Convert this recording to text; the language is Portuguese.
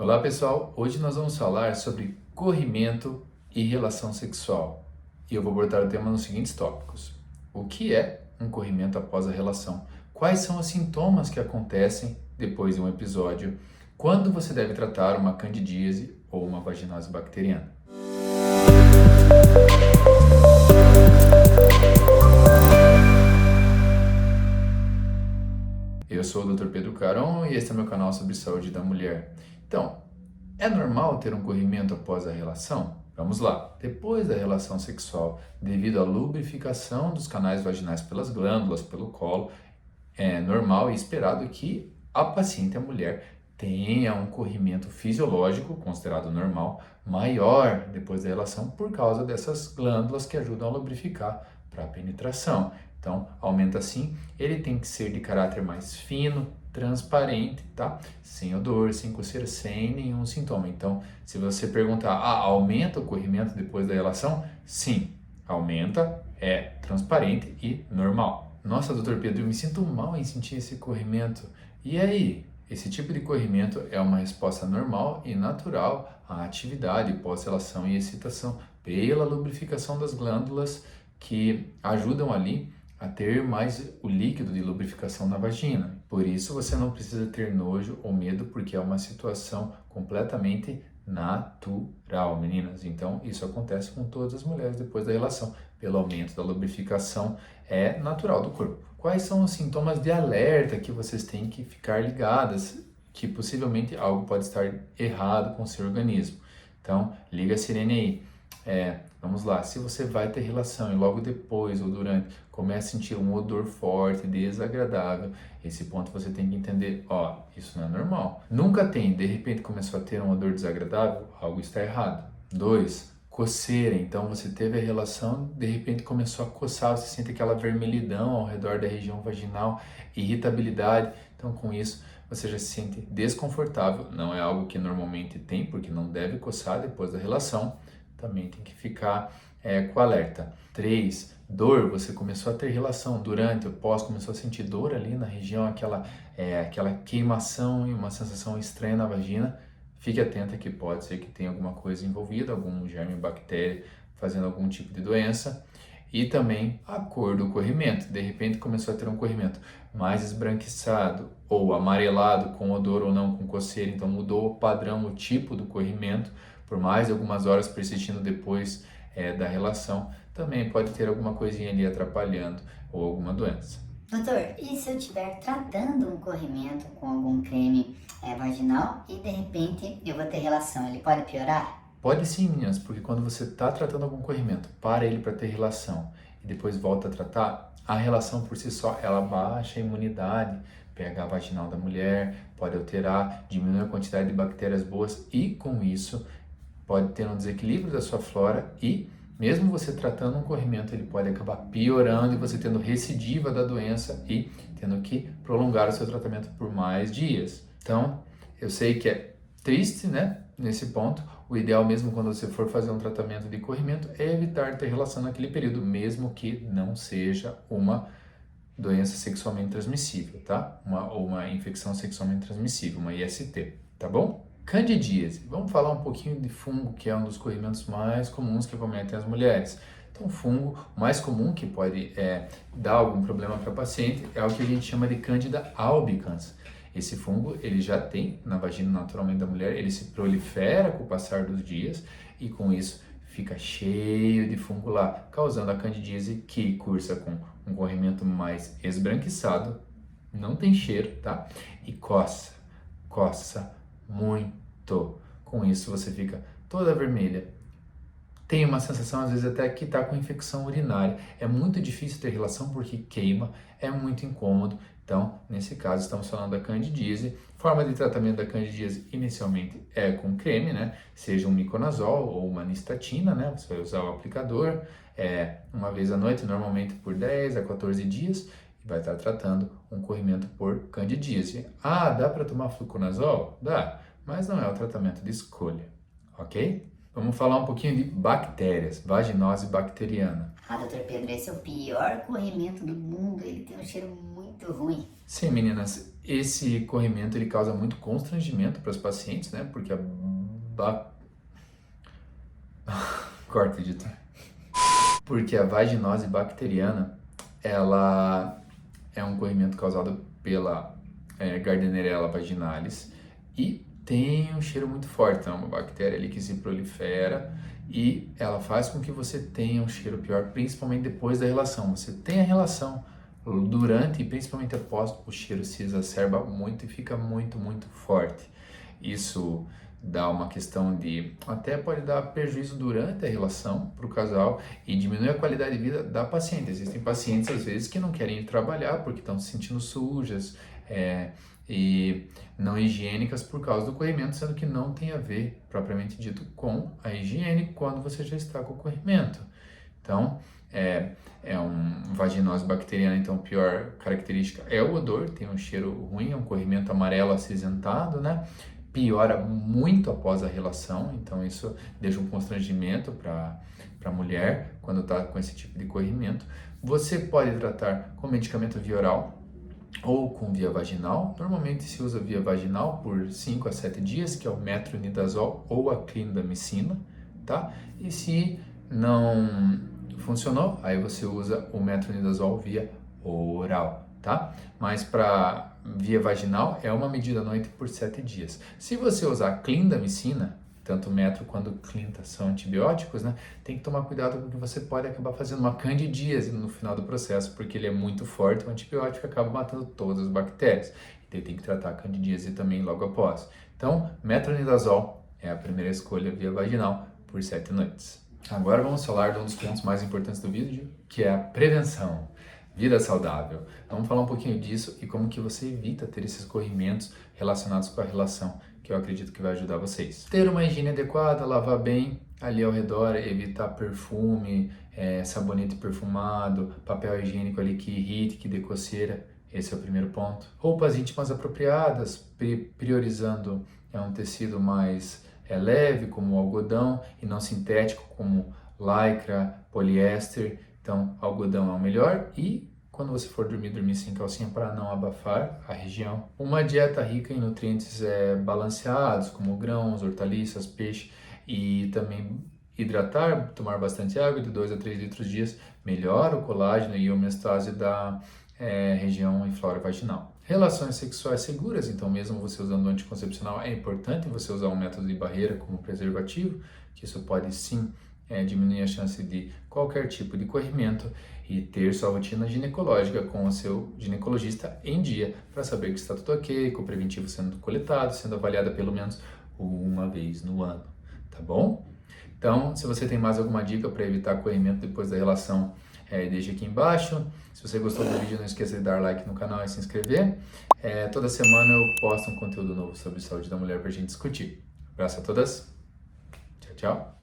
Olá pessoal, hoje nós vamos falar sobre corrimento e relação sexual. E eu vou abordar o tema nos seguintes tópicos. O que é um corrimento após a relação? Quais são os sintomas que acontecem depois de um episódio? Quando você deve tratar uma candidíase ou uma vaginose bacteriana? Eu sou o Dr. Pedro Caron e este é meu canal sobre saúde da mulher. Então, é normal ter um corrimento após a relação? Vamos lá. Depois da relação sexual, devido à lubrificação dos canais vaginais pelas glândulas, pelo colo, é normal e esperado que a paciente, a mulher, tenha um corrimento fisiológico, considerado normal, maior depois da relação por causa dessas glândulas que ajudam a lubrificar para a penetração. Então, aumenta assim, ele tem que ser de caráter mais fino, transparente, tá? Sem odor, sem coceira, sem nenhum sintoma. Então, se você perguntar, aumenta o corrimento depois da relação? Sim, aumenta, é transparente e normal. Nossa, doutor Pedro, eu me sinto mal em sentir esse corrimento. E aí? Esse tipo de corrimento é uma resposta normal e natural à atividade pós-relação e excitação pela lubrificação das glândulas que ajudam ali a ter mais o líquido de lubrificação na vagina. Por isso você não precisa ter nojo ou medo, porque é uma situação completamente natural, meninas. Então isso acontece com todas as mulheres depois da relação, pelo aumento da lubrificação, é natural do corpo. Quais são os sintomas de alerta que vocês têm que ficar ligadas, que possivelmente algo pode estar errado com o seu organismo? Então liga a sirene aí. Vamos lá, se você vai ter relação e logo depois ou durante começa a sentir um odor forte, desagradável, esse ponto você tem que entender, isso não é normal. Nunca tem, de repente começou a ter um odor desagradável, algo está errado. 2, coceira, então você teve a relação, de repente começou a coçar, você sente aquela vermelhidão ao redor da região vaginal, irritabilidade, então com isso você já se sente desconfortável, não é algo que normalmente tem, porque não deve coçar depois da relação. Também tem que ficar com alerta. 3, dor, você começou a ter relação durante ou pós, começou a sentir dor ali na região, aquela queimação e uma sensação estranha na vagina, fique atenta que pode ser que tenha alguma coisa envolvida, algum germe, bactéria, fazendo algum tipo de doença. E também a cor do corrimento, de repente começou a ter um corrimento mais esbranquiçado ou amarelado, com odor ou não, com coceira, então mudou o padrão, o tipo do corrimento, por mais de algumas horas persistindo depois da relação, também pode ter alguma coisinha ali atrapalhando ou alguma doença. Doutor, e se eu estiver tratando um corrimento com algum creme vaginal e de repente eu vou ter relação, ele pode piorar? Pode sim, meninas, porque quando você está tratando algum corrimento, para ele para ter relação e depois volta a tratar, a relação por si só, ela baixa a imunidade, pH vaginal da mulher, pode alterar, diminui a quantidade de bactérias boas e com isso pode ter um desequilíbrio da sua flora e mesmo você tratando um corrimento, ele pode acabar piorando e você tendo recidiva da doença e tendo que prolongar o seu tratamento por mais dias. Então, eu sei que é triste, né, nesse ponto. O ideal mesmo quando você for fazer um tratamento de corrimento é evitar ter relação naquele período, mesmo que não seja uma doença sexualmente transmissível, tá? Uma infecção sexualmente transmissível, uma IST, tá bom? Candidíase. Vamos falar um pouquinho de fungo, que é um dos corrimentos mais comuns que acometem as mulheres. Então, o fungo mais comum que pode dar algum problema para a paciente é o que a gente chama de Candida albicans. Esse fungo, ele já tem na vagina naturalmente da mulher, ele se prolifera com o passar dos dias e com isso fica cheio de fungo lá, causando a candidíase que cursa com um corrimento mais esbranquiçado, não tem cheiro, tá? E coça muito. Com isso você fica toda vermelha. Tem uma sensação às vezes até que está com infecção urinária. É muito difícil ter relação porque queima, é muito incômodo. Então, nesse caso, estamos falando da candidíase. Forma de tratamento da candidíase inicialmente é com creme, né? Seja um miconazol ou uma nistatina, né? Você vai usar o aplicador uma vez à noite, normalmente por 10 a 14 dias, e vai estar tratando um corrimento por candidíase. Dá para tomar fluconazol? Dá, mas não é o tratamento de escolha, ok? Vamos falar um pouquinho de bactérias, vaginose bacteriana. Ah, doutor Pedro, esse é o pior corrimento do mundo, ele tem um cheiro muito ruim. Sim, meninas, esse corrimento ele causa muito constrangimento para os pacientes, né? Porque Corta, editor. Porque a vaginose bacteriana, ela é um corrimento causado pela Gardnerella vaginalis e tem um cheiro muito forte, é uma bactéria ali que se prolifera e ela faz com que você tenha um cheiro pior, principalmente depois da relação. Você tem a relação, durante e principalmente após, o cheiro se exacerba muito e fica muito, muito forte. Isso dá uma questão de, até pode dar prejuízo durante a relação para o casal e diminui a qualidade de vida da paciente. Existem pacientes às vezes que não querem ir trabalhar porque estão se sentindo sujas e não higiênicas por causa do corrimento, sendo que não tem a ver, propriamente dito, com a higiene quando você já está com o corrimento. Então, é um vaginose bacteriana, então a pior característica é o odor, tem um cheiro ruim, é um corrimento amarelo acinzentado, né? Piora muito após a relação, então isso deixa um constrangimento para a mulher quando está com esse tipo de corrimento. Você pode tratar com medicamento via oral ou com via vaginal. Normalmente se usa via vaginal por 5 a 7 dias, que é o metronidazol ou a clindamicina, tá? E se não funcionou, aí você usa o metronidazol via oral, tá? Mas para via vaginal é uma medida à noite por 7 dias. Se você usar clindamicina, tanto metro quanto clinta são antibióticos, né? Tem que tomar cuidado porque você pode acabar fazendo uma candidíase no final do processo, porque ele é muito forte, o antibiótico acaba matando todas as bactérias. Então tem que tratar a candidíase também logo após. Então, metronidazol é a primeira escolha via vaginal por 7 noites. Agora vamos falar de um dos pontos mais importantes do vídeo, que é a prevenção. Vida saudável. Vamos falar um pouquinho disso e como que você evita ter esses corrimentos relacionados com a relação, que eu acredito que vai ajudar vocês. Ter uma higiene adequada, lavar bem ali ao redor, evitar perfume, sabonete perfumado, papel higiênico ali que irrite, que dê coceira. Esse é o primeiro ponto. Roupas íntimas apropriadas, priorizando um tecido mais leve, como algodão, e não sintético, como lycra, poliéster. Então, algodão é o melhor e quando você for dormir sem calcinha para não abafar a região. Uma dieta rica em nutrientes balanceados, como grãos, hortaliças, peixe e também hidratar, tomar bastante água, de 2 a 3 litros dias, melhora o colágeno e a homeostase da região e flora vaginal. Relações sexuais seguras, então mesmo você usando anticoncepcional, é importante você usar um método de barreira como preservativo, que isso pode sim diminuir a chance de qualquer tipo de corrimento e ter sua rotina ginecológica com o seu ginecologista em dia para saber que está tudo ok, com o preventivo sendo coletado, sendo avaliada pelo menos uma vez no ano, tá bom? Então, se você tem mais alguma dica para evitar corrimento depois da relação, deixe aqui embaixo. Se você gostou do vídeo, não esqueça de dar like no canal e se inscrever. Toda semana eu posto um conteúdo novo sobre saúde da mulher para a gente discutir. Abraço a todas. Tchau, tchau.